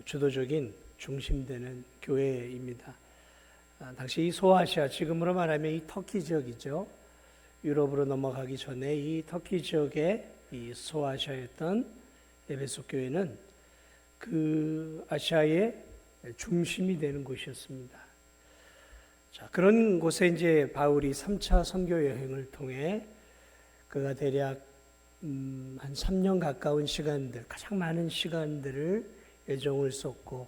주도적인 중심되는 교회입니다. 당시 이 소아시아, 지금으로 말하면 이 터키 지역이죠. 유럽으로 넘어가기 전에 이 터키 지역의 이 소아시아였던 에베소 교회는 그 아시아의 중심이 되는 곳이었습니다. 자, 그런 곳에 이제 바울이 3차 선교 여행을 통해 그가 대략 한 3년 가까운 시간들, 가장 많은 시간들을 애정을 쏟고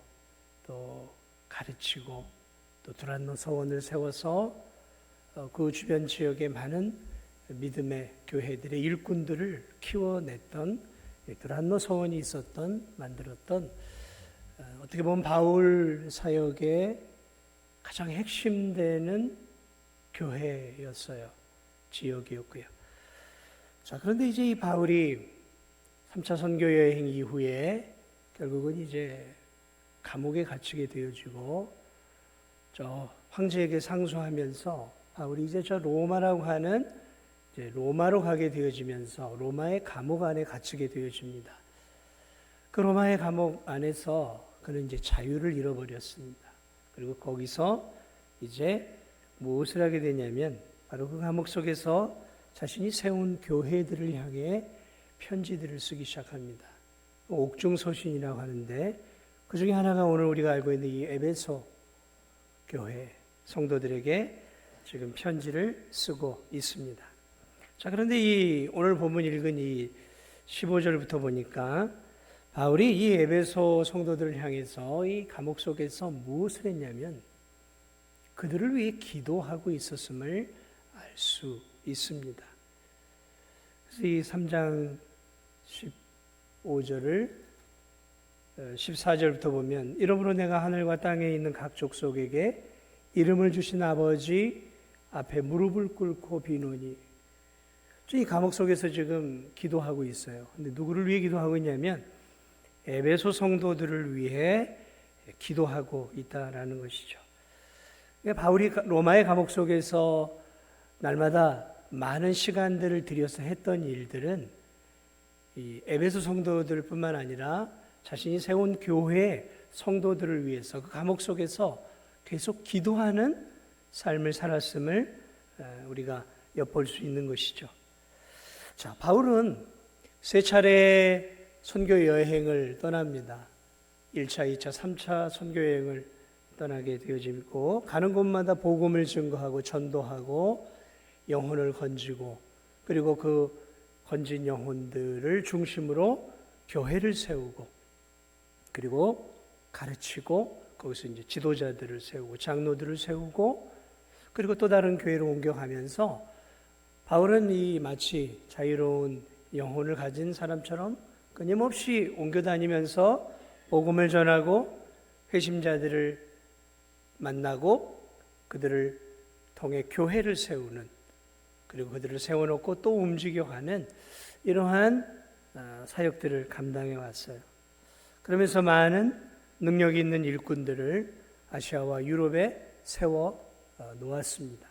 또 가르치고 또 두란노 서원을 세워서 그 주변 지역에 많은 믿음의 교회들의 일꾼들을 키워냈던 두란노 서원이 만들었던 어떻게 보면 바울 사역의 가장 핵심되는 교회였어요. 지역이었고요. 자, 그런데 이제 이 바울이 3차 선교 여행 이후에 결국은 이제 감옥에 갇히게 되어지고 저 황제에게 상소하면서 바울이 이제 저 로마라고 하는 이제 로마로 가게 되어지면서 로마의 감옥 안에 갇히게 되어집니다. 그 로마의 감옥 안에서 그는 이제 자유를 잃어버렸습니다. 그리고 거기서 이제 무엇을 하게 되냐면 바로 그 감옥 속에서 자신이 세운 교회들을 향해 편지들을 쓰기 시작합니다. 옥중서신이라고 하는데 그 중에 하나가 오늘 우리가 알고 있는 이 에베소 교회 성도들에게 지금 편지를 쓰고 있습니다. 자, 그런데 이 오늘 본문 읽은 이 15절부터 보니까 바울이 이 에베소 성도들을 향해서 이 감옥 속에서 무엇을 했냐면 그들을 위해 기도하고 있었음을 알 수 있습니다. 그래서 이 3장 15절을 14절부터 보면 이러므로 내가 하늘과 땅에 있는 각 족속에게 이름을 주신 아버지 앞에 무릎을 꿇고 비노니, 이 감옥 속에서 지금 기도하고 있어요. 근데 누구를 위해 기도하고 있냐면 에베소 성도들을 위해 기도하고 있다라는 것이죠. 바울이 로마의 감옥 속에서 날마다 많은 시간들을 들여서 했던 일들은 이 에베소 성도들뿐만 아니라 자신이 세운 교회 성도들을 위해서 그 감옥 속에서 계속 기도하는 삶을 살았음을 우리가 엿볼 수 있는 것이죠. 자, 바울은 세 차례 선교 여행을 떠납니다. 1차, 2차, 3차 선교 여행을 떠나게 되어지고 가는 곳마다 복음을 증거하고 전도하고 영혼을 건지고 그리고 그 건진 영혼들을 중심으로 교회를 세우고 그리고 가르치고 거기서 이제 지도자들을 세우고 장로들을 세우고 그리고 또 다른 교회로 옮겨가면서 바울은 이 마치 자유로운 영혼을 가진 사람처럼 끊임없이 옮겨다니면서 복음을 전하고 회심자들을 만나고 그들을 통해 교회를 세우는 그리고 그들을 세워놓고 또 움직여가는 이러한 사역들을 감당해 왔어요. 그러면서 많은 능력이 있는 일꾼들을 아시아와 유럽에 세워 놓았습니다.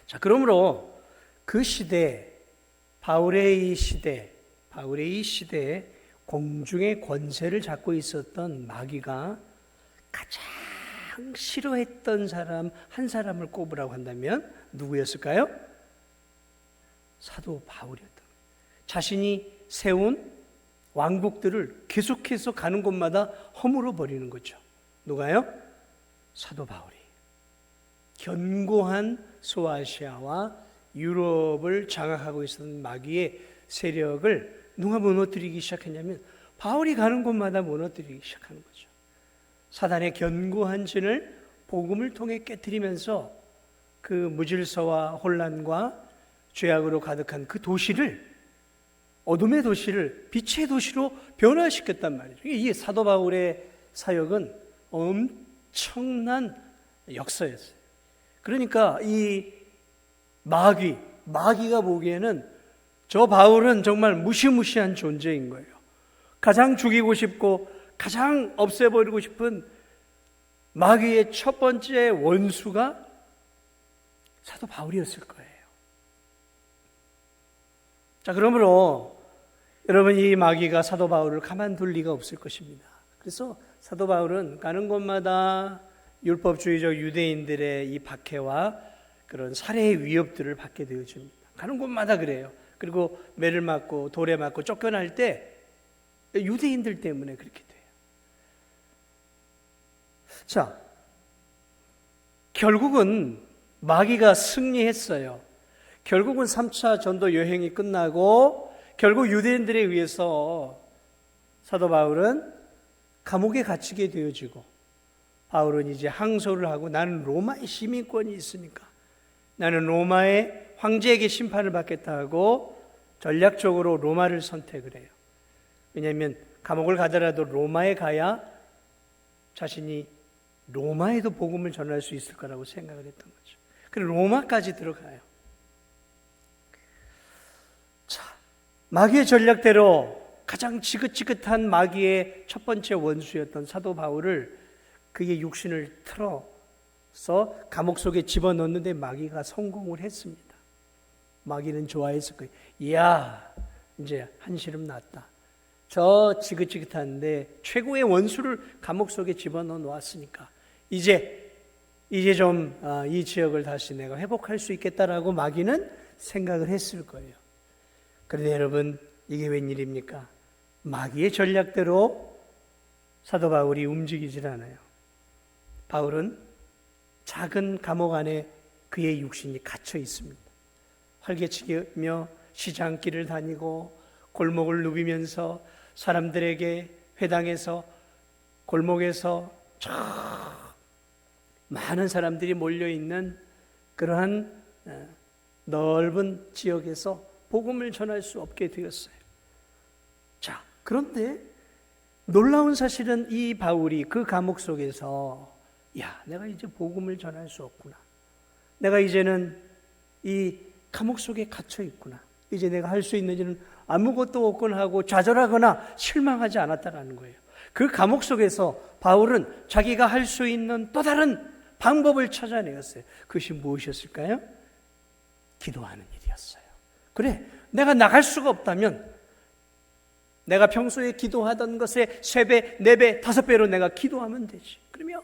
자, 그러므로 그 시대, 바울의 이 시대에 공중의 권세를 잡고 있었던 마귀가 가장 싫어했던 사람 한 사람을 꼽으라고 한다면 누구였을까요? 사도 바울이었던 거예요. 자신이 세운 왕국들을 계속해서 가는 곳마다 허물어 버리는 거죠. 누가요? 사도 바울이. 견고한 소아시아와 유럽을 장악하고 있었던 마귀의 세력을 누가 무너뜨리기 시작했냐면 바울이 가는 곳마다 무너뜨리기 시작하는 거죠. 사단의 견고한 진을 복음을 통해 깨트리면서 그 무질서와 혼란과 죄악으로 가득한 그 도시를, 어둠의 도시를 빛의 도시로 변화시켰단 말이죠. 이 사도 바울의 사역은 엄청난 역사였어요. 그러니까 이 마귀가 보기에는 저 바울은 정말 무시무시한 존재인 거예요. 가장 죽이고 싶고 가장 없애버리고 싶은 마귀의 첫 번째 원수가 사도 바울이었을 거예요. 자, 그러므로 여러분 이 마귀가 사도 바울을 가만둘 리가 없을 것입니다. 그래서 사도 바울은 가는 곳마다 율법주의적 유대인들의 이 박해와 그런 살해의 위협들을 받게 되어집니다. 가는 곳마다 그래요. 그리고 매를 맞고 돌에 맞고 쫓겨날 때 유대인들 때문에 그렇게 돼요. 자, 결국은 마귀가 승리했어요. 결국은 3차 전도 여행이 끝나고 결국 유대인들에 의해서 사도 바울은 감옥에 갇히게 되어지고, 바울은 이제 항소를 하고 나는 로마의 시민권이 있으니까 나는 로마의 황제에게 심판을 받겠다 하고 전략적으로 로마를 선택을 해요. 왜냐하면 감옥을 가더라도 로마에 가야 자신이 로마에도 복음을 전할 수 있을 거라고 생각을 했던 거죠. 그래서 로마까지 들어가요. 자, 마귀의 전략대로 가장 지긋지긋한 마귀의 첫 번째 원수였던 사도 바울을, 그의 육신을 틀어서 감옥 속에 집어넣는데 마귀가 성공을 했습니다. 마귀는 좋아했을 거예요. 이야, 이제 한시름 났다. 저 지긋지긋한데 최고의 원수를 감옥 속에 집어넣어 놓았으니까 이제 좀 이 지역을 다시 내가 회복할 수 있겠다라고 마귀는 생각을 했을 거예요. 그런데 여러분, 이게 웬일입니까? 마귀의 전략대로 사도 바울이 움직이질 않아요. 바울은 작은 감옥 안에 그의 육신이 갇혀 있습니다. 활개치며 시장길을 다니고 골목을 누비면서 사람들에게 회당에서 골목에서 저 많은 사람들이 몰려있는 그러한 넓은 지역에서 복음을 전할 수 없게 되었어요. 자, 그런데 놀라운 사실은 이 바울이 그 감옥 속에서 내가 이제 복음을 전할 수 없구나. 내가 이제는 이 감옥 속에 갇혀 있구나. 이제 내가 할 수 있는 일은 아무것도 없군 하고 좌절하거나 실망하지 않았다는 거예요. 그 감옥 속에서 바울은 자기가 할 수 있는 또 다른 방법을 찾아내었어요. 그것이 무엇이었을까요? 기도하는 일이었어요. 그래, 내가 나갈 수가 없다면 내가 평소에 기도하던 것의 3배, 4배, 5배로 내가 기도하면 되지. 그러면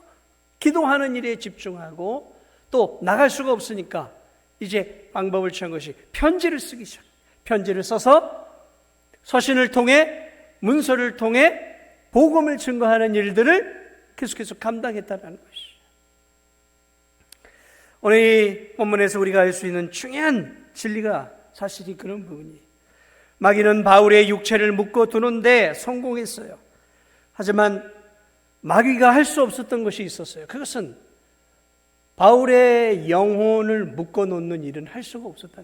기도하는 일에 집중하고, 또 나갈 수가 없으니까 이제 방법을 취한 것이 편지를 쓰기 시작해요. 편지를 써서 서신을 통해, 문서를 통해 복음을 증거하는 일들을 계속해서 감당했다는 것이죠. 오늘 이 본문에서 우리가 알 수 있는 중요한 진리가 사실이 그런 부분이에요. 마귀는 바울의 육체를 묶어 두는데 성공했어요. 하지만 마귀가 할 수 없었던 것이 있었어요. 그것은 바울의 영혼을 묶어 놓는 일은 할 수가 없었다.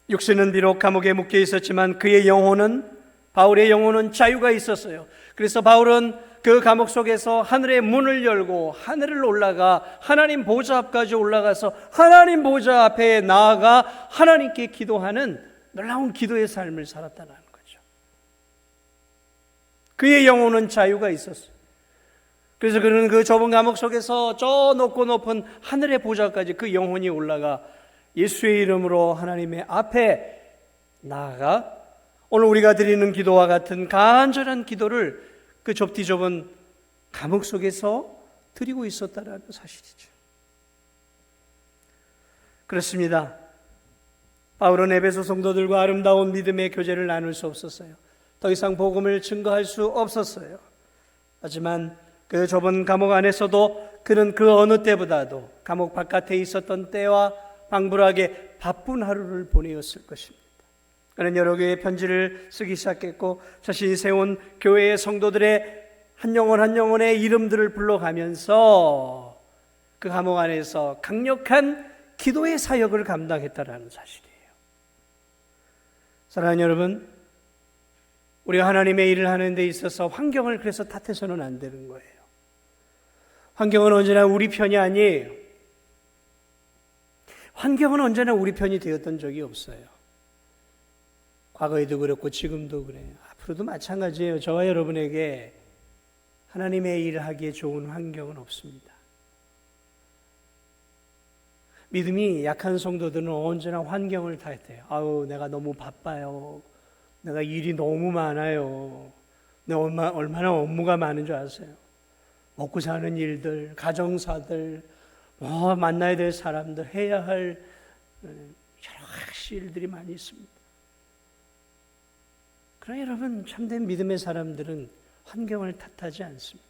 육신은 비록 감옥에 묶여 있었지만 그의 영혼은, 바울의 영혼은 자유가 있었어요. 그래서 바울은 그 감옥 속에서 하늘의 문을 열고 하늘을 올라가 하나님 보좌 앞까지 올라가서 하나님 보좌 앞에 나아가 하나님께 기도하는 놀라운 기도의 삶을 살았다는 거죠. 그의 영혼은 자유가 있었어요. 그래서 그는 그 좁은 감옥 속에서 저 높고 높은 하늘의 보좌까지 그 영혼이 올라가 예수의 이름으로 하나님의 앞에 나아가 오늘 우리가 드리는 기도와 같은 간절한 기도를 그 좁디 좁은 감옥 속에서 드리고 있었다는 사실이죠. 그렇습니다. 바울은 에베소 성도들과 아름다운 믿음의 교제를 나눌 수 없었어요. 더 이상 복음을 증거할 수 없었어요. 하지만 그 좁은 감옥 안에서도 그는 그 어느 때보다도 감옥 바깥에 있었던 때와 방불하게 바쁜 하루를 보내었을 것입니다. 그는 여러 개의 편지를 쓰기 시작했고 자신이 세운 교회의 성도들의 한 영혼 한 영혼의 이름들을 불러가면서 그 감옥 안에서 강력한 기도의 사역을 감당했다라는 사실이에요. 사랑하는 여러분, 우리가 하나님의 일을 하는 데 있어서 환경을 그래서 탓해서는 안 되는 거예요. 환경은 언제나 우리 편이 아니에요. 환경은 언제나 우리 편이 되었던 적이 없어요. 과거에도 그렇고 지금도 그래요. 앞으로도 마찬가지예요. 저와 여러분에게 하나님의 일을 하기에 좋은 환경은 없습니다. 믿음이 약한 성도들은 언제나 환경을 탓해요. 아우, 내가 너무 바빠요. 내가 일이 너무 많아요. 내가 얼마나 업무가 많은 줄 아세요? 먹고 사는 일들, 가정사들, 만나야 될 사람들, 해야 할 여러 가지 일들이 많이 있습니다. 그러나 여러분, 참된 믿음의 사람들은 환경을 탓하지 않습니다.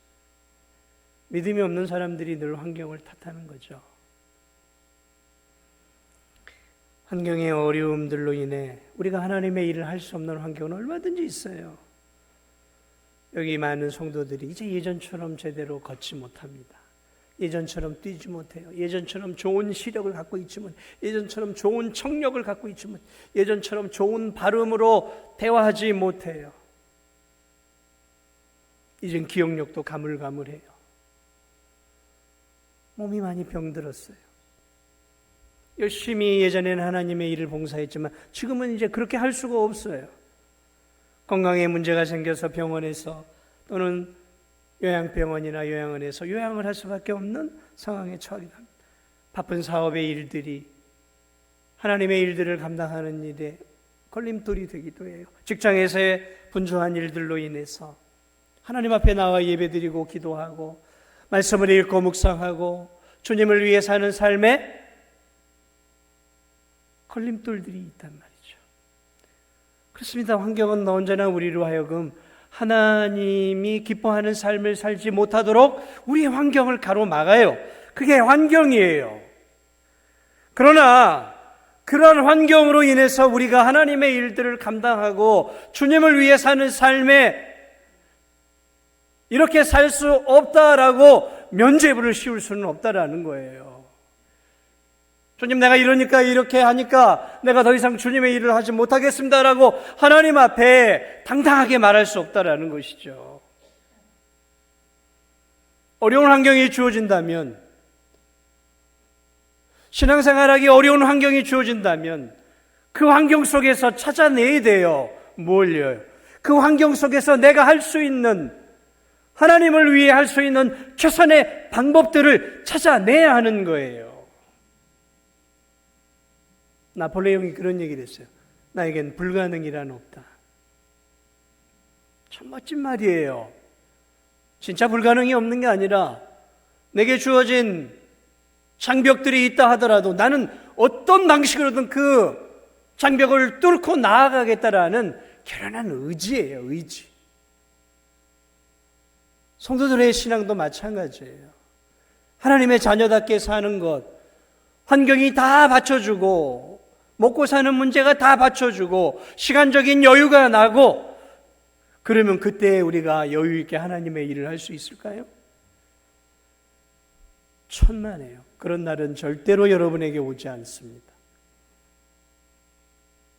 믿음이 없는 사람들이 늘 환경을 탓하는 거죠. 환경의 어려움들로 인해 우리가 하나님의 일을 할 수 없는 환경은 얼마든지 있어요. 여기 많은 성도들이 이제 예전처럼 제대로 걷지 못합니다. 예전처럼 뛰지 못해요. 예전처럼 좋은 시력을 갖고 있지 못해요. 예전처럼 좋은 청력을 갖고 있지 못해요. 예전처럼 좋은 발음으로 대화하지 못해요. 이젠 기억력도 가물가물해요. 몸이 많이 병들었어요. 열심히 예전에는 하나님의 일을 봉사했지만 지금은 이제 그렇게 할 수가 없어요. 건강에 문제가 생겨서 병원에서 또는 요양병원이나 요양원에서 요양을 할 수밖에 없는 상황에 처하게 됩니다. 바쁜 사업의 일들이 하나님의 일들을 감당하는 일에 걸림돌이 되기도 해요. 직장에서의 분주한 일들로 인해서 하나님 앞에 나와 예배드리고 기도하고 말씀을 읽고 묵상하고 주님을 위해 사는 삶에 걸림돌들이 있단 말이죠. 그렇습니다. 환경은 언제나 우리로 하여금 하나님이 기뻐하는 삶을 살지 못하도록 우리의 환경을 가로막아요. 그게 환경이에요. 그러나 그러한 환경으로 인해서 우리가 하나님의 일들을 감당하고 주님을 위해 사는 삶에 이렇게 살 수 없다라고 면죄부를 씌울 수는 없다라는 거예요. 주님, 내가 이러니까 이렇게 하니까 내가 더 이상 주님의 일을 하지 못하겠습니다라고 하나님 앞에 당당하게 말할 수 없다라는 것이죠. 어려운 환경이 주어진다면, 신앙생활하기 어려운 환경이 주어진다면 그 환경 속에서 찾아내야 돼요. 뭘요? 그 환경 속에서 내가 할 수 있는, 하나님을 위해 할 수 있는 최선의 방법들을 찾아내야 하는 거예요. 나폴레옹이 그런 얘기를 했어요. 나에겐 불가능이란 없다. 참 멋진 말이에요. 진짜 불가능이 없는 게 아니라 내게 주어진 장벽들이 있다 하더라도 나는 어떤 방식으로든 그 장벽을 뚫고 나아가겠다라는 결연한 의지예요. 의지. 성도들의 신앙도 마찬가지예요. 하나님의 자녀답게 사는 것, 환경이 다 받쳐주고 먹고 사는 문제가 다 받쳐주고 시간적인 여유가 나고 그러면 그때 우리가 여유 있게 하나님의 일을 할 수 있을까요? 천만에요. 그런 날은 절대로 여러분에게 오지 않습니다.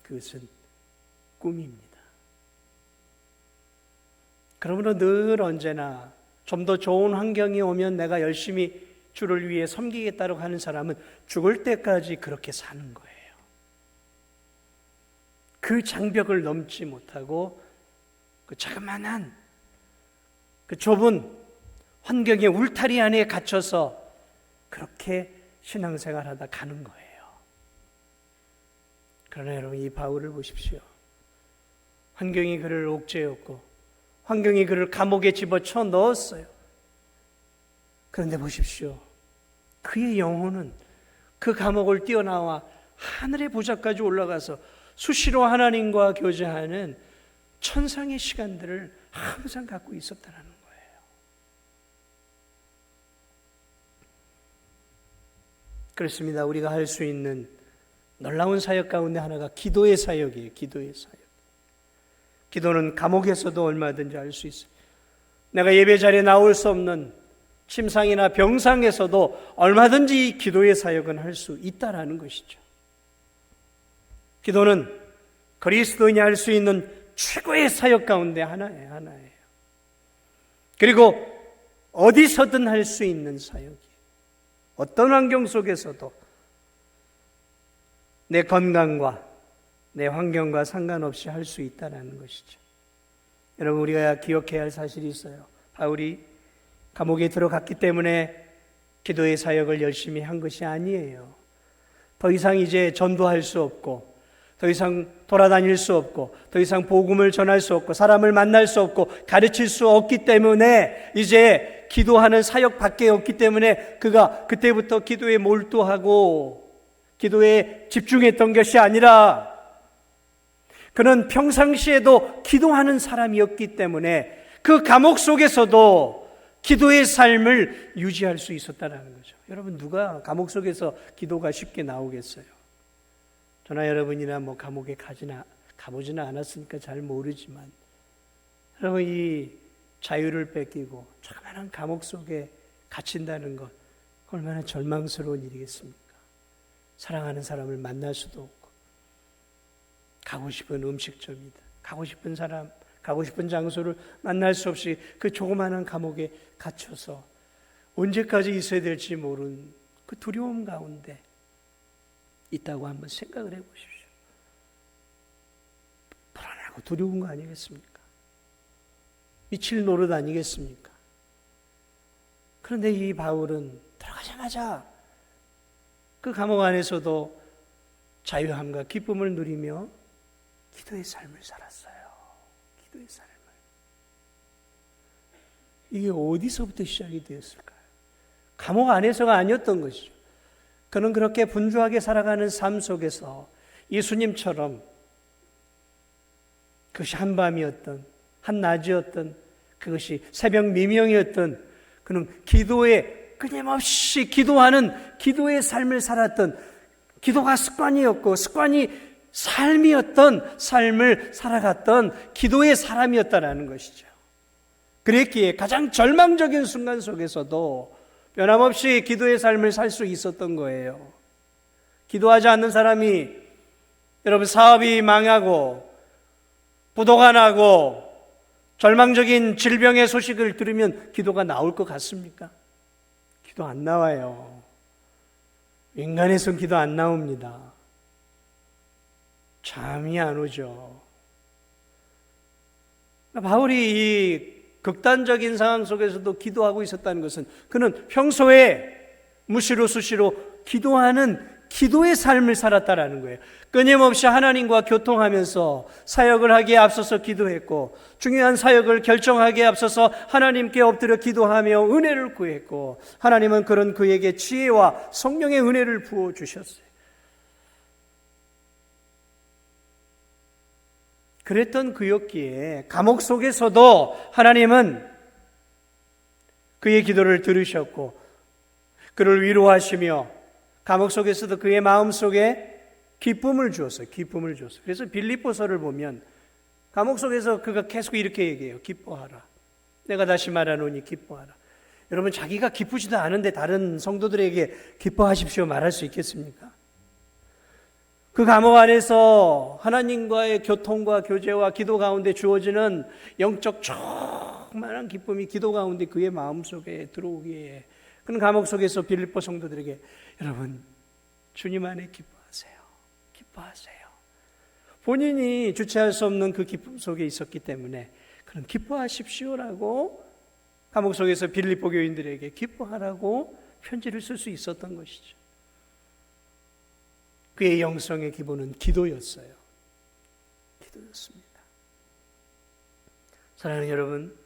그것은 꿈입니다. 그러므로 늘 언제나 좀 더 좋은 환경이 오면 내가 열심히 주를 위해 섬기겠다고 하는 사람은 죽을 때까지 그렇게 사는 거예요. 그 장벽을 넘지 못하고 그 자그마한 그 좁은 환경의 울타리 안에 갇혀서 그렇게 신앙생활하다 가는 거예요. 그러나 여러분, 이 바울을 보십시오. 환경이 그를 옥죄였고 환경이 그를 감옥에 집어쳐 넣었어요. 그런데 보십시오. 그의 영혼은 그 감옥을 뛰어나와 하늘의 보좌까지 올라가서 수시로 하나님과 교제하는 천상의 시간들을 항상 갖고 있었다는 거예요. 그렇습니다. 우리가 할 수 있는 놀라운 사역 가운데 하나가 기도의 사역이에요. 기도의 사역. 기도는 감옥에서도 얼마든지 할 수 있어요. 내가 예배 자리에 나올 수 없는 침상이나 병상에서도 얼마든지 기도의 사역은 할 수 있다라는 것이죠. 기도는 그리스도인이 할 수 있는 최고의 사역 가운데 하나예요. 그리고 어디서든 할 수 있는 사역이에요. 어떤 환경 속에서도 내 건강과 내 환경과 상관없이 할 수 있다는 것이죠. 여러분, 우리가 기억해야 할 사실이 있어요. 바울이 감옥에 들어갔기 때문에 기도의 사역을 열심히 한 것이 아니에요. 더 이상 이제 전도할 수 없고 더 이상 돌아다닐 수 없고 더 이상 복음을 전할 수 없고 사람을 만날 수 없고 가르칠 수 없기 때문에 이제 기도하는 사역밖에 없기 때문에 그가 그때부터 기도에 몰두하고 기도에 집중했던 것이 아니라 그는 평상시에도 기도하는 사람이었기 때문에 그 감옥 속에서도 기도의 삶을 유지할 수 있었다는 거죠. 여러분, 누가 감옥 속에서 기도가 쉽게 나오겠어요? 저나 여러분이나 감옥에 가보지는 않았으니까 잘 모르지만, 여러분, 이 자유를 뺏기고 조그마한 감옥 속에 갇힌다는 것 얼마나 절망스러운 일이겠습니까? 사랑하는 사람을 만날 수도 없고, 가고 싶은 음식점이다, 가고 싶은 사람, 가고 싶은 장소를 만날 수 없이 그 조그마한 감옥에 갇혀서 언제까지 있어야 될지 모르는 그 두려움 가운데 있다고 한번 생각을 해보십시오. 불안하고 두려운 거 아니겠습니까? 미칠 노릇 아니겠습니까? 그런데 이 바울은 들어가자마자 그 감옥 안에서도 자유함과 기쁨을 누리며 기도의 삶을 살았어요. 기도의 삶을. 이게 어디서부터 시작이 되었을까요? 감옥 안에서가 아니었던 것이죠. 그는 그렇게 분주하게 살아가는 삶 속에서 예수님처럼 그것이 한밤이었던 한낮이었던 그것이 새벽 미명이었던 그는 기도에 끊임없이 기도하는 기도의 삶을 살았던, 기도가 습관이었고 습관이 삶이었던 삶을 살아갔던 기도의 사람이었다라는 것이죠. 그랬기에 가장 절망적인 순간 속에서도 변함없이 기도의 삶을 살 수 있었던 거예요. 기도하지 않는 사람이, 여러분, 사업이 망하고 부도가 나고 절망적인 질병의 소식을 들으면 기도가 나올 것 같습니까? 기도 안 나와요. 인간에선 기도 안 나옵니다. 잠이 안 오죠. 바울이 이 극단적인 상황 속에서도 기도하고 있었다는 것은 그는 평소에 무시로 수시로 기도하는 기도의 삶을 살았다라는 거예요. 끊임없이 하나님과 교통하면서 사역을 하기에 앞서서 기도했고, 중요한 사역을 결정하기에 앞서서 하나님께 엎드려 기도하며 은혜를 구했고, 하나님은 그에게 지혜와 성령의 은혜를 부어주셨어요. 그랬던 그였기에 감옥 속에서도 하나님은 그의 기도를 들으셨고 그를 위로하시며 감옥 속에서도 그의 마음속에 기쁨을 주었어요. 기쁨을 주었어요. 그래서 빌립보서를 보면 감옥 속에서 그가 계속 이렇게 얘기해요. 기뻐하라. 내가 다시 말하노니 기뻐하라. 여러분, 자기가 기쁘지도 않은데 다른 성도들에게 기뻐하십시오 말할 수 있겠습니까? 그 감옥 안에서 하나님과의 교통과 교제와 기도 가운데 주어지는 영적 충만한 기쁨이 기도 가운데 그의 마음속에 들어오기에 그는 감옥 속에서 빌립보 성도들에게 여러분, 주님 안에 기뻐하세요. 기뻐하세요. 본인이 주체할 수 없는 그 기쁨 속에 있었기 때문에 그는 기뻐하십시오라고 감옥 속에서 빌립보 교인들에게 기뻐하라고 편지를 쓸 수 있었던 것이죠. 그의 영성의 기본은 기도였어요. 기도였습니다. 사랑하는 여러분,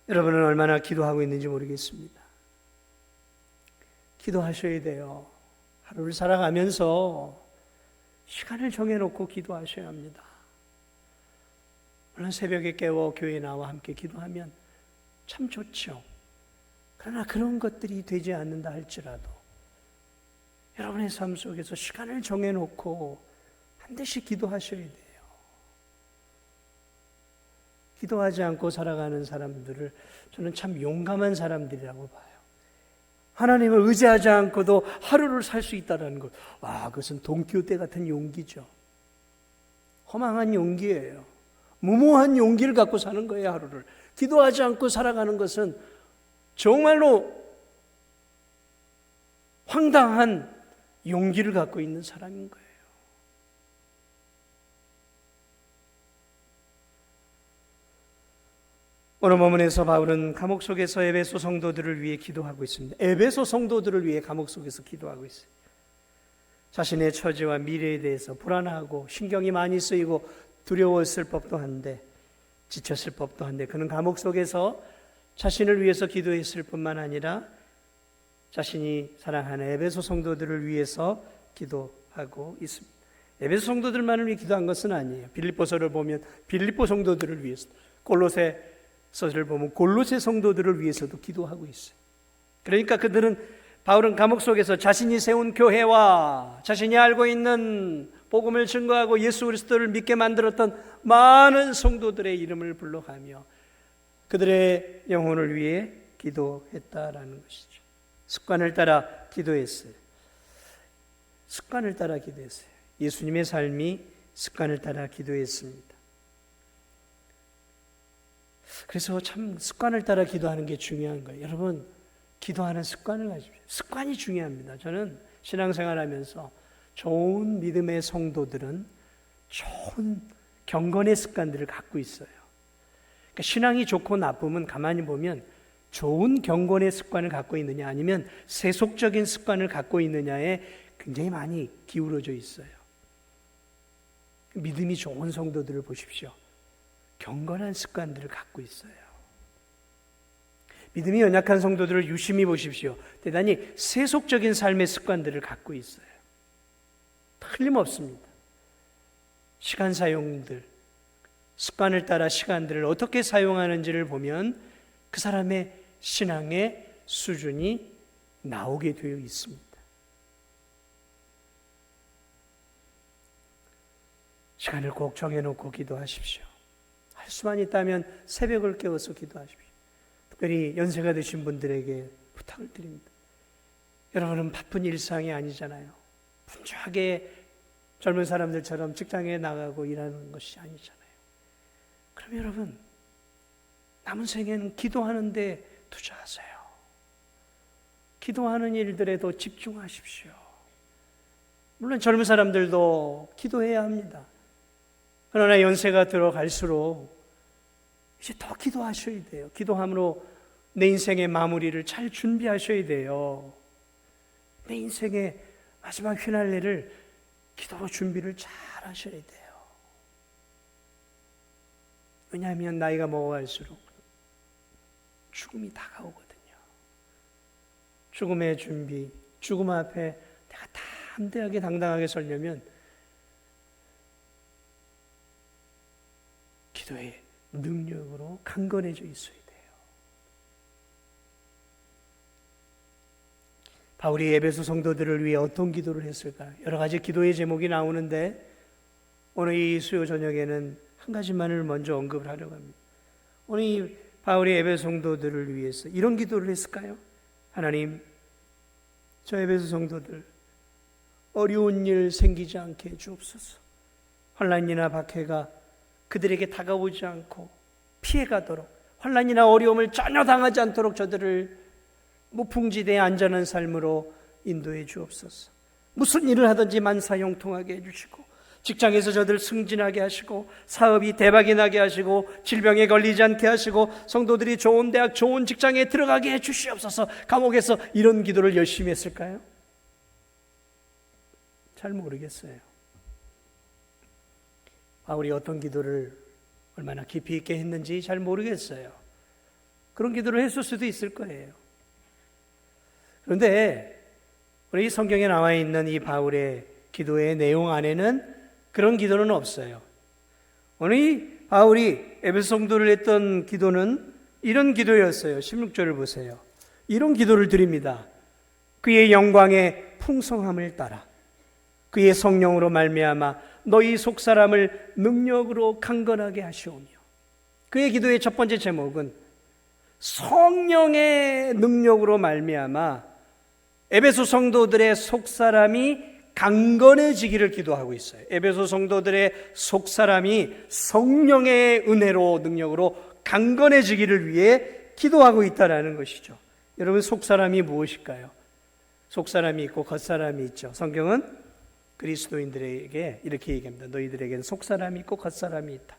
여러분은 얼마나 기도하고 있는지 모르겠습니다. 기도하셔야 돼요. 하루를 살아가면서 시간을 정해놓고 기도하셔야 합니다. 물론 새벽에 깨워 교회에 나와 함께 기도하면 참 좋죠. 그러나 그런 것들이 되지 않는다 할지라도 여러분의 삶 속에서 시간을 정해놓고 반드시 기도하셔야 돼요. 기도하지 않고 살아가는 사람들을 저는 참 용감한 사람들이라고 봐요. 하나님을 의지하지 않고도 하루를 살 수 있다는 것. 그것은 돈키호테 같은 용기죠. 허망한 용기예요. 무모한 용기를 갖고 사는 거예요, 하루를. 기도하지 않고 살아가는 것은 정말로 황당한 용기를 갖고 있는 사람인 거예요. 오늘 본문에서 바울은 감옥 속에서 에베소 성도들을 위해 기도하고 있습니다. 에베소 성도들을 위해 감옥 속에서 기도하고 있어요. 자신의 처지와 미래에 대해서 불안하고 신경이 많이 쓰이고 두려웠을 법도 한데, 지쳤을 법도 한데, 그는 감옥 속에서 자신을 위해서 기도했을 뿐만 아니라 자신이 사랑하는 에베소 성도들을 위해서 기도하고 있습니다. 에베소 성도들만을 위해 기도한 것은 아니에요. 빌립보서를 보면 빌립보 성도들을 위해서, 골로새서를 보면 골로새 성도들을 위해서도 기도하고 있어요. 그러니까 바울은 감옥 속에서 자신이 세운 교회와 자신이 알고 있는 복음을 증거하고 예수 그리스도를 믿게 만들었던 많은 성도들의 이름을 불러가며 그들의 영혼을 위해 기도했다라는 것이죠. 습관을 따라 기도했어요. 습관을 따라 기도했어요. 예수님의 삶이 습관을 따라 기도했습니다. 그래서 참 습관을 따라 기도하는 게 중요한 거예요. 여러분, 기도하는 습관을 가지십시오. 습관이 중요합니다. 저는 신앙생활하면서 좋은 믿음의 성도들은 좋은 경건의 습관들을 갖고 있어요. 그러니까 신앙이 좋고 나쁨은 가만히 보면 좋은 경건의 습관을 갖고 있느냐 아니면 세속적인 습관을 갖고 있느냐에 굉장히 많이 기울어져 있어요. 믿음이 좋은 성도들을 보십시오. 경건한 습관들을 갖고 있어요. 믿음이 연약한 성도들을 유심히 보십시오. 대단히 세속적인 삶의 습관들을 갖고 있어요. 틀림없습니다. 시간 사용들, 습관을 따라 시간들을 어떻게 사용하는지를 보면 그 사람의 신앙의 수준이 나오게 되어 있습니다. 시간을 꼭 정해놓고 기도하십시오. 할 수만 있다면 새벽을 깨워서 기도하십시오. 특별히 연세가 드신 분들에게 부탁을 드립니다. 여러분은 바쁜 일상이 아니잖아요. 분주하게 젊은 사람들처럼 직장에 나가고 일하는 것이 아니잖아요. 그럼 여러분, 남은 생애는 기도하는 데 투자하세요. 기도하는 일들에도 집중하십시오. 물론 젊은 사람들도 기도해야 합니다. 그러나 연세가 들어갈수록 이제 더 기도하셔야 돼요. 기도함으로 내 인생의 마무리를 잘 준비하셔야 돼요. 내 인생의 마지막 휘날레를 기도로 준비를 잘 하셔야 돼요. 왜냐하면 나이가 먹어갈수록 죽음이 다가오거든요. 죽음의 준비, 죽음 앞에 내가 담대하게 당당하게 서려면 기도의 능력으로 강건해져 있어야 돼요. 바울이 에베소 성도들을 위해 어떤 기도를 했을까? 여러 가지 기도의 제목이 나오는데 오늘 이 수요 저녁에는 한 가지만을 먼저 언급을 하려고 합니다. 오늘 이 바울이 에베소 성도들을 위해서 이런 기도를 했을까요? 하나님, 저 에베소 성도들 어려운 일 생기지 않게 해주옵소서. 환난이나 박해가 그들에게 다가오지 않고 피해가도록, 환난이나 어려움을 전혀 당하지 않도록 저들을 무풍지대에 안전한 삶으로 인도해 주옵소서. 무슨 일을 하든지 만사형통하게 해주시고, 직장에서 저들 승진하게 하시고, 사업이 대박이 나게 하시고, 질병에 걸리지 않게 하시고, 성도들이 좋은 대학, 좋은 직장에 들어가게 해주시옵소서. 감옥에서 이런 기도를 열심히 했을까요? 잘 모르겠어요. 바울이 어떤 기도를 얼마나 깊이 있게 했는지 잘 모르겠어요. 그런 기도를 했을 수도 있을 거예요. 그런데 우리 성경에 나와 있는 이 바울의 기도의 내용 안에는 그런 기도는 없어요. 오늘 이 바울이 에베소 성도를 했던 기도는 이런 기도였어요. 16절을 보세요. 이런 기도를 드립니다. 그의 영광의 풍성함을 따라 그의 성령으로 말미암아 너희 속사람을 능력으로 강건하게 하시오며. 그의 기도의 첫 번째 제목은 성령의 능력으로 말미암아 에베소 성도들의 속사람이 강건해지기를 기도하고 있어요. 에베소 성도들의 속사람이 성령의 은혜로 능력으로 강건해지기를 위해 기도하고 있다는 것이죠. 여러분, 속사람이 무엇일까요? 속사람이 있고 겉사람이 있죠. 성경은 그리스도인들에게 이렇게 얘기합니다. 너희들에게는 속사람이 있고 겉사람이 있다.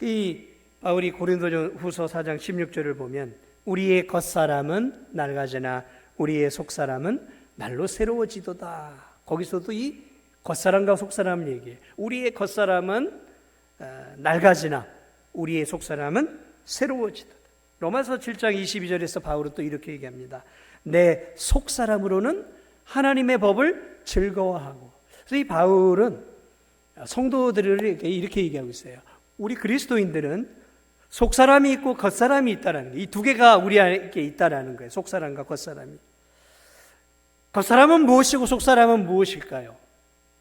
이 바울이 고린도후서 4장 16절을 보면 우리의 겉사람은 낡아지나 우리의 속사람은 날로 새로워지도다. 거기서도 이 겉사람과 속사람을 얘기해요. 우리의 겉사람은 낡아지나 우리의 속사람은 새로워지다. 로마서 7장 22절에서 바울은 또 이렇게 얘기합니다. 내 속사람으로는 하나님의 법을 즐거워하고. 그래서 이 바울은 성도들을 이렇게 얘기하고 있어요. 우리 그리스도인들은 속사람이 있고 겉사람이 있다는 게, 이 두 개가 우리에게 있다는 거예요. 속사람과 겉사람이. 겉사람은 무엇이고 속사람은 무엇일까요?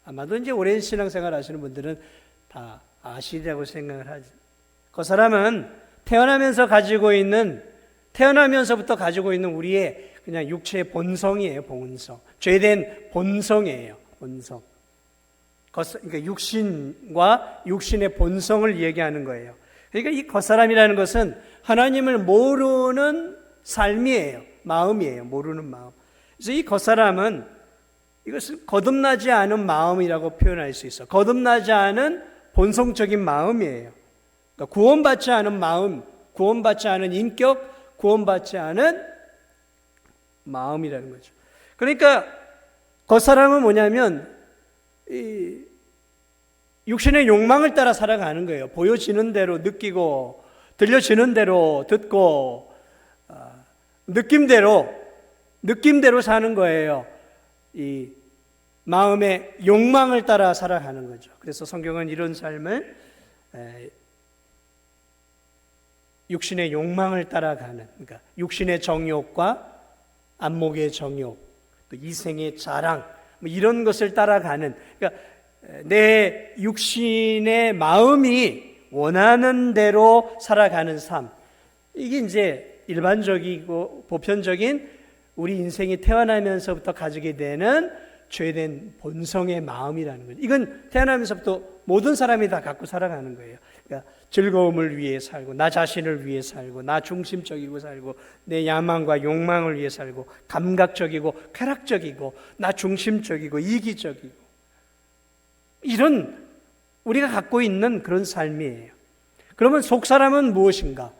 아마도 이제 오랜 신앙생활 하시는 분들은 다 아시리라고 생각을 하죠. 겉사람은 태어나면서부터 가지고 있는 우리의 그냥 육체의 본성이에요. 본성. 죄된 본성이에요. 본성. 그러니까 육신과 육신의 본성을 얘기하는 거예요. 그러니까 이 겉사람이라는 것은 하나님을 모르는 삶이에요. 마음이에요. 모르는 마음. 그래서 이 겉사람은 이것을 거듭나지 않은 마음이라고 표현할 수 있어요. 거듭나지 않은 본성적인 마음이에요. 그러니까 구원받지 않은 마음, 구원받지 않은 인격, 구원받지 않은 마음이라는 거죠. 그러니까 겉사람은 뭐냐면 이 육신의 욕망을 따라 살아가는 거예요. 보여지는 대로 느끼고 들려지는 대로 듣고 느낌대로 사는 거예요. 이 마음의 욕망을 따라 살아가는 거죠. 그래서 성경은 이런 삶을 육신의 욕망을 따라가는, 그러니까 육신의 정욕과 안목의 정욕, 또 이생의 자랑, 뭐 이런 것을 따라가는, 그러니까 내 육신의 마음이 원하는 대로 살아가는 삶. 이게 이제 일반적이고 보편적인 우리 인생이 태어나면서부터 가지게 되는 죄된 본성의 마음이라는 거죠. 이건 태어나면서부터 모든 사람이 다 갖고 살아가는 거예요. 그러니까 즐거움을 위해 살고, 나 자신을 위해 살고, 나 중심적이고 살고, 내 야망과 욕망을 위해 살고, 감각적이고 쾌락적이고, 나 중심적이고 이기적이고, 이런 우리가 갖고 있는 그런 삶이에요. 그러면 속사람은 무엇인가?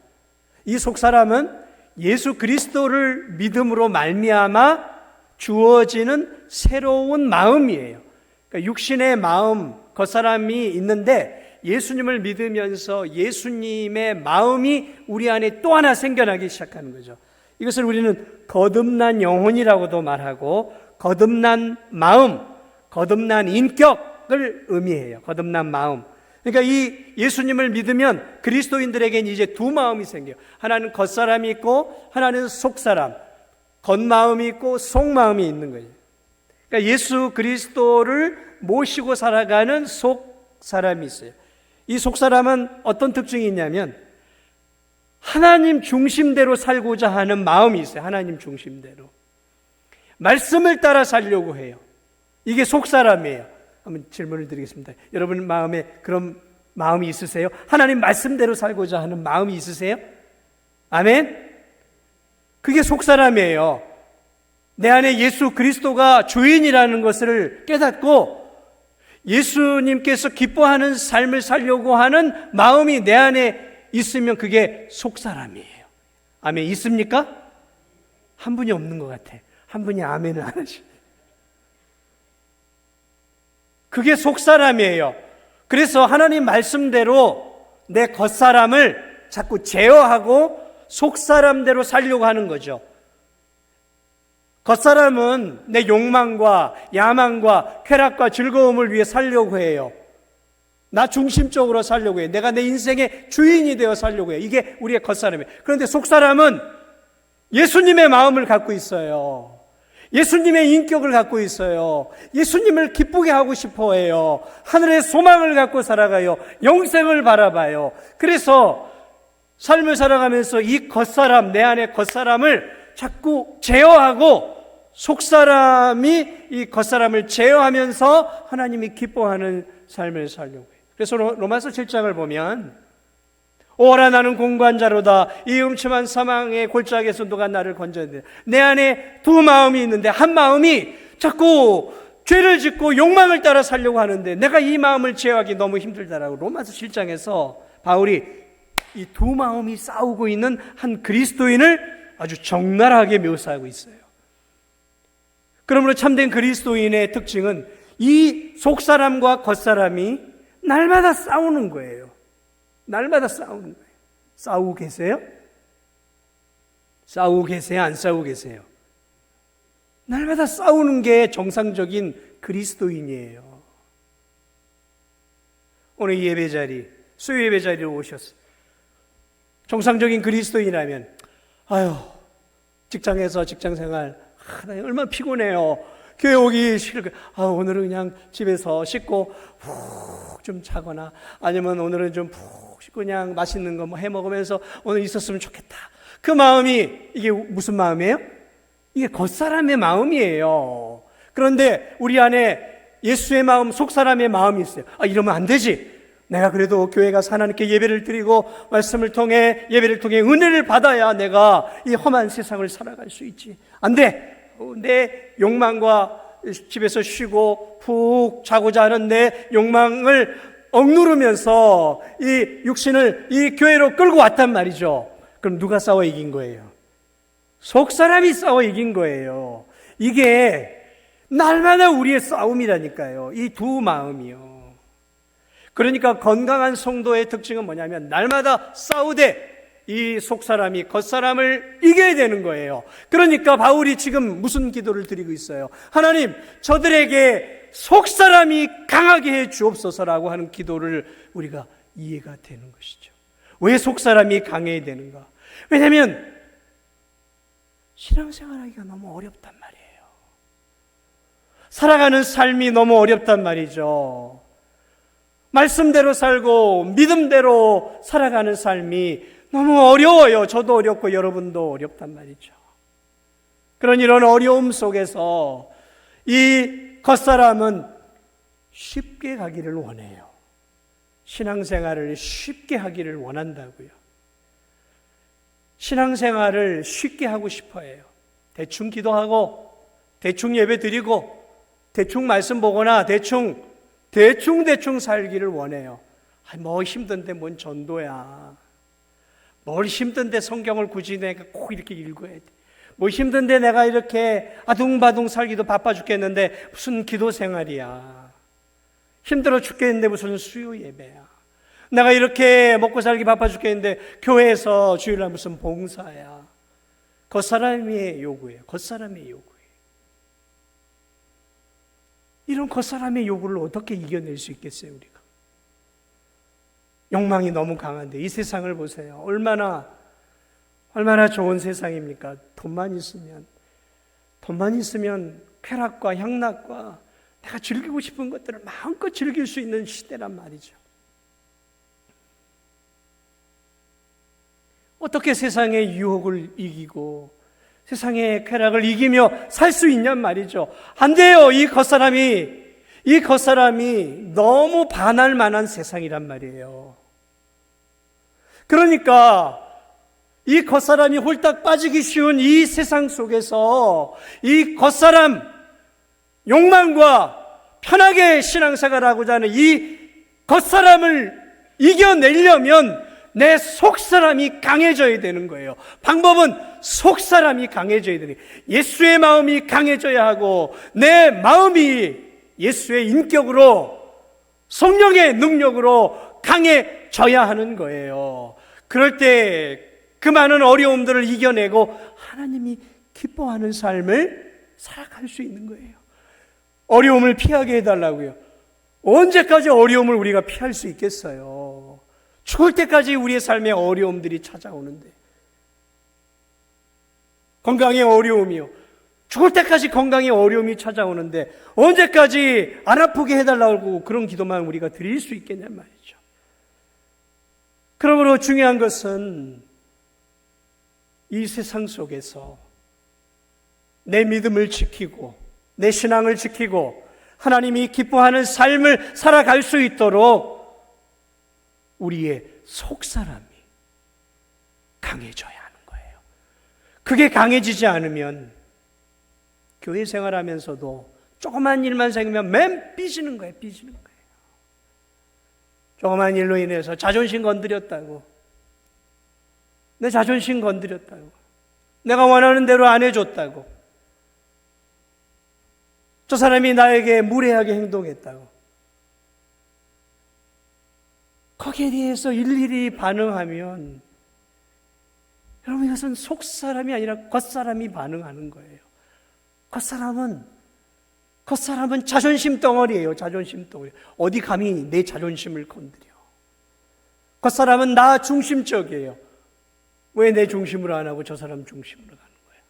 이 속사람은 예수 그리스도를 믿음으로 말미암아 주어지는 새로운 마음이에요. 그러니까 육신의 마음, 겉사람이 있는데 예수님을 믿으면서 예수님의 마음이 우리 안에 또 하나 생겨나기 시작하는 거죠. 이것을 우리는 거듭난 영혼이라고도 말하고 거듭난 마음, 거듭난 인격을 의미해요. 거듭난 마음. 그러니까 이 예수님을 믿으면 그리스도인들에게는 이제 두 마음이 생겨요. 하나는 겉사람이 있고 하나는 속사람. 겉마음이 있고 속마음이 있는 거예요. 그러니까 예수 그리스도를 모시고 살아가는 속사람이 있어요. 이 속사람은 어떤 특징이 있냐면 하나님 중심대로 살고자 하는 마음이 있어요. 하나님 중심대로. 말씀을 따라 살려고 해요. 이게 속사람이에요. 한번 질문을 드리겠습니다. 여러분 마음에 그런 마음이 있으세요? 하나님 말씀대로 살고자 하는 마음이 있으세요? 아멘? 그게 속사람이에요. 내 안에 예수 그리스도가 주인이라는 것을 깨닫고 예수님께서 기뻐하는 삶을 살려고 하는 마음이 내 안에 있으면 그게 속사람이에요. 아멘. 있습니까? 한 분이 없는 것 같아. 한 분이 아멘을 안 하시네. 그게 속사람이에요. 그래서 하나님 말씀대로 내 겉사람을 자꾸 제어하고 속사람대로 살려고 하는 거죠. 겉사람은 내 욕망과 야망과 쾌락과 즐거움을 위해 살려고 해요. 나 중심적으로 살려고 해요. 내가 내 인생의 주인이 되어 살려고 해요. 이게 우리의 겉사람이에요. 그런데 속사람은 예수님의 마음을 갖고 있어요. 예수님의 인격을 갖고 있어요. 예수님을 기쁘게 하고 싶어 해요. 하늘의 소망을 갖고 살아가요. 영생을 바라봐요. 그래서 삶을 살아가면서 이 겉사람, 내 안의 겉사람을 자꾸 제어하고 속사람이 이 겉사람을 제어하면서 하나님이 기뻐하는 삶을 살려고 해요. 그래서 로마서 7장을 보면 오라 나는 공고한 자로다. 이 음침한 사망의 골짜기에서 누가 나를 건져내느냐. 내 안에 두 마음이 있는데 한 마음이 자꾸 죄를 짓고 욕망을 따라 살려고 하는데 내가 이 마음을 제어하기 너무 힘들다라고 로마서 7장에서 바울이 이 두 마음이 싸우고 있는 한 그리스도인을 아주 적나라하게 묘사하고 있어요. 그러므로 참된 그리스도인의 특징은 이 속사람과 겉사람이 날마다 싸우는 거예요. 날마다 싸우는 거예요. 싸우고 계세요? 싸우고 계세요? 안 싸우고 계세요? 날마다 싸우는 게 정상적인 그리스도인이에요. 오늘 이 예배 자리, 수요 예배 자리로 오셨어요. 정상적인 그리스도인이라면 아유, 직장에서 직장생활 나 얼마나 피곤해요. 교회 오기 싫고 오늘은 그냥 집에서 씻고 푹 좀 자거나 아니면 오늘은 좀 푹 씻고 그냥 맛있는 거 뭐 해 먹으면서 오늘 있었으면 좋겠다. 그 마음이 이게 무슨 마음이에요? 이게 겉사람의 마음이에요. 그런데 우리 안에 예수의 마음, 속사람의 마음이 있어요. 이러면 안 되지. 내가 그래도 교회 가서 하나님께 예배를 드리고 말씀을 통해 예배를 통해 은혜를 받아야 내가 이 험한 세상을 살아갈 수 있지. 안 돼. 내 욕망과 집에서 쉬고 푹 자고자 하는 내 욕망을 억누르면서 이 육신을 이 교회로 끌고 왔단 말이죠. 그럼 누가 싸워 이긴 거예요? 속사람이 싸워 이긴 거예요. 이게 날마다 우리의 싸움이라니까요. 이 두 마음이요. 그러니까 건강한 성도의 특징은 뭐냐면 날마다 싸우되 이 속사람이 겉사람을 이겨야 되는 거예요. 그러니까 바울이 지금 무슨 기도를 드리고 있어요? 하나님, 저들에게 속사람이 강하게 해 주옵소서라고 하는 기도를 우리가 이해가 되는 것이죠. 왜 속사람이 강해야 되는가? 왜냐하면 신앙생활하기가 너무 어렵단 말이에요. 살아가는 삶이 너무 어렵단 말이죠. 말씀대로 살고 믿음대로 살아가는 삶이 너무 어려워요. 저도 어렵고 여러분도 어렵단 말이죠. 그런 이런 어려움 속에서 이 겉사람은 쉽게 가기를 원해요. 신앙생활을 쉽게 하기를 원한다고요. 신앙생활을 쉽게 하고 싶어 해요. 대충 기도하고 대충 예배 드리고 대충 말씀 보거나 대충 살기를 원해요. 뭐 힘든데 뭔 전도야. 뭘 힘든데 성경을 굳이 내가 꼭 이렇게 읽어야 돼. 뭐 힘든데 내가 이렇게 아둥바둥 살기도 바빠 죽겠는데 무슨 기도 생활이야. 힘들어 죽겠는데 무슨 수요 예배야. 내가 이렇게 먹고 살기 바빠 죽겠는데 교회에서 주일날 무슨 봉사야. 겉사람의 요구예요. 겉사람의 요구예요. 이런 겉사람의 요구를 어떻게 이겨낼 수 있겠어요, 우리가? 욕망이 너무 강한데 이 세상을 보세요. 얼마나 좋은 세상입니까? 돈만 있으면 쾌락과 향락과 내가 즐기고 싶은 것들을 마음껏 즐길 수 있는 시대란 말이죠. 어떻게 세상의 유혹을 이기고 세상의 쾌락을 이기며 살 수 있냔 말이죠. 안 돼요. 이 겉사람이 너무 반할 만한 세상이란 말이에요. 그러니까 이 겉사람이 홀딱 빠지기 쉬운 이 세상 속에서 이 겉사람 욕망과 편하게 신앙생활하고자 하는 이 겉사람을 이겨내려면 내 속사람이 강해져야 되는 거예요. 방법은 속사람이 강해져야 되는 거예요. 예수의 마음이 강해져야 하고 내 마음이 예수의 인격으로 성령의 능력으로 강해져야 하는 거예요. 그럴 때 그 많은 어려움들을 이겨내고 하나님이 기뻐하는 삶을 살아갈 수 있는 거예요. 어려움을 피하게 해달라고요. 언제까지 어려움을 우리가 피할 수 있겠어요? 죽을 때까지 우리의 삶에 어려움들이 찾아오는데, 건강의 어려움이요, 죽을 때까지 건강의 어려움이 찾아오는데 언제까지 안 아프게 해달라고 그런 기도만 우리가 드릴 수 있겠냔 말이죠. 그러므로 중요한 것은 이 세상 속에서 내 믿음을 지키고 내 신앙을 지키고 하나님이 기뻐하는 삶을 살아갈 수 있도록 우리의 속사람이 강해져야 하는 거예요. 그게 강해지지 않으면 교회 생활하면서도 조그만 일만 생기면 맨 삐지는 거예요. 조그만 일로 인해서 자존심 건드렸다고, 내 자존심 건드렸다고, 내가 원하는 대로 안 해줬다고, 저 사람이 나에게 무례하게 행동했다고. 거기에 대해서 일일이 반응하면 여러분 이것은 속사람이 아니라 겉사람이 반응하는 거예요. 겉사람은 자존심 덩어리예요. 자존심 덩어리. 어디 감히 내 자존심을 건드려. 겉사람은 나 중심적이에요. 왜 내 중심으로 안 하고 저 사람 중심으로 가는 거예요?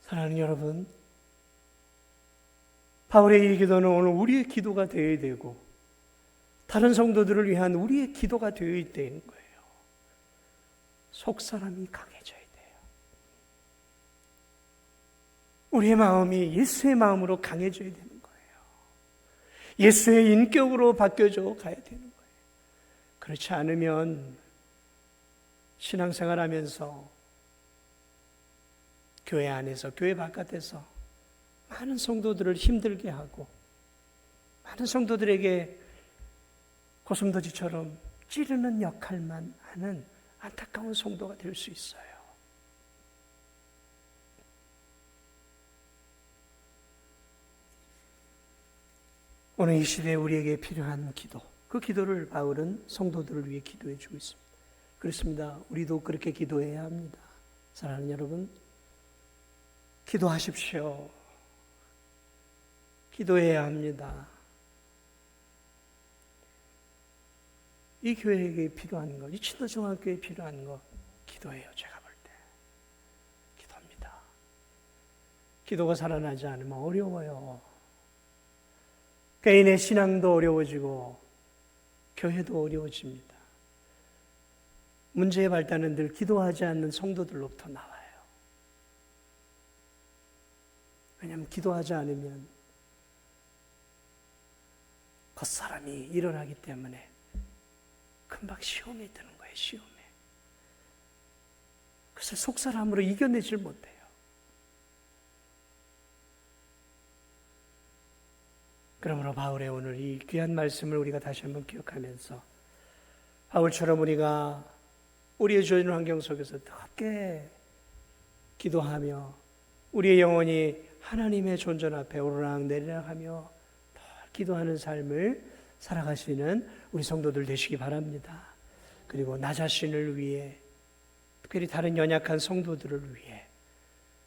사랑하는 여러분, 바울의 이 기도는 오늘 우리의 기도가 되어야 되고 다른 성도들을 위한 우리의 기도가 되어야 되는 거예요. 속사람이 강해져야 돼요. 우리의 마음이 예수의 마음으로 강해져야 되는 거예요. 예수의 인격으로 바뀌어져 가야 되는 거예요. 그렇지 않으면 신앙생활하면서 교회 안에서 교회 바깥에서 많은 성도들을 힘들게 하고 많은 성도들에게 고슴도치처럼 찌르는 역할만 하는 안타까운 성도가 될 수 있어요. 오늘 이 시대에 우리에게 필요한 기도, 그 기도를 바울은 성도들을 위해 기도해 주고 있습니다. 그렇습니다. 우리도 그렇게 기도해야 합니다. 사랑하는 여러분, 기도하십시오. 기도해야 합니다. 이 교회에게 필요한 것, 이 친도중학교에 필요한 것 기도해요. 제가 볼 때 기도합니다. 기도가 살아나지 않으면 어려워요. 개인의 신앙도 어려워지고 교회도 어려워집니다. 문제의 발단은 늘 기도하지 않는 성도들로부터 나와요. 왜냐하면 기도하지 않으면 겉사람이 일어나기 때문에 금방 시험에 드는 거예요. 시험에. 그래서 속사람으로 이겨내질 못해요. 그러므로 바울의 오늘 이 귀한 말씀을 우리가 다시 한번 기억하면서 바울처럼 우리가 우리의 주어진 환경 속에서 함께 기도하며 우리의 영혼이 하나님의 존전 앞에 오르락내리락하며 기도하는 삶을 살아가시는 우리 성도들 되시기 바랍니다. 그리고 나 자신을 위해, 특별히 다른 연약한 성도들을 위해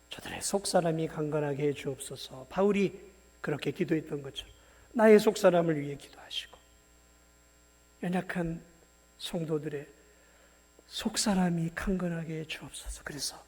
저들의 속사람이 강건하게 해 주옵소서. 바울이 그렇게 기도했던 것처럼 나의 속사람을 위해 기도하시고 연약한 성도들의 속사람이 강건하게 해 주옵소서. 그래서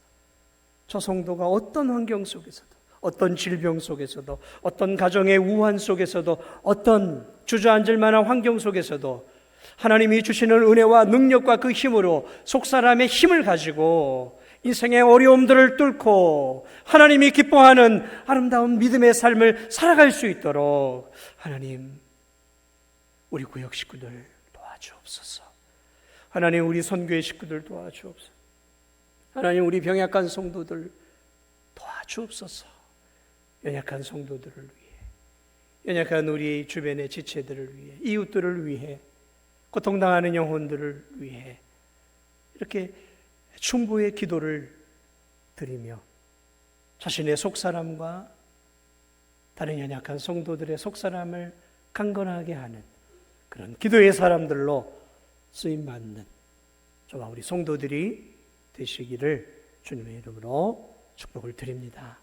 저 성도가 어떤 환경 속에서도, 어떤 질병 속에서도, 어떤 가정의 우환 속에서도, 어떤 주저앉을 만한 환경 속에서도 하나님이 주시는 은혜와 능력과 그 힘으로 속사람의 힘을 가지고 인생의 어려움들을 뚫고 하나님이 기뻐하는 아름다운 믿음의 삶을 살아갈 수 있도록 하나님, 우리 구역 식구들 도와주옵소서. 하나님, 우리 선교회 식구들 도와주옵소서. 하나님, 우리 병약한 성도들 도와주옵소서. 연약한 성도들을 위해, 연약한 우리 주변의 지체들을 위해, 이웃들을 위해, 고통당하는 영혼들을 위해 이렇게 충고의 기도를 드리며 자신의 속사람과 다른 연약한 성도들의 속사람을 강건하게 하는 그런 기도의 사람들로 쓰임받는 저와 우리 성도들이 되시기를 주님의 이름으로 축복을 드립니다.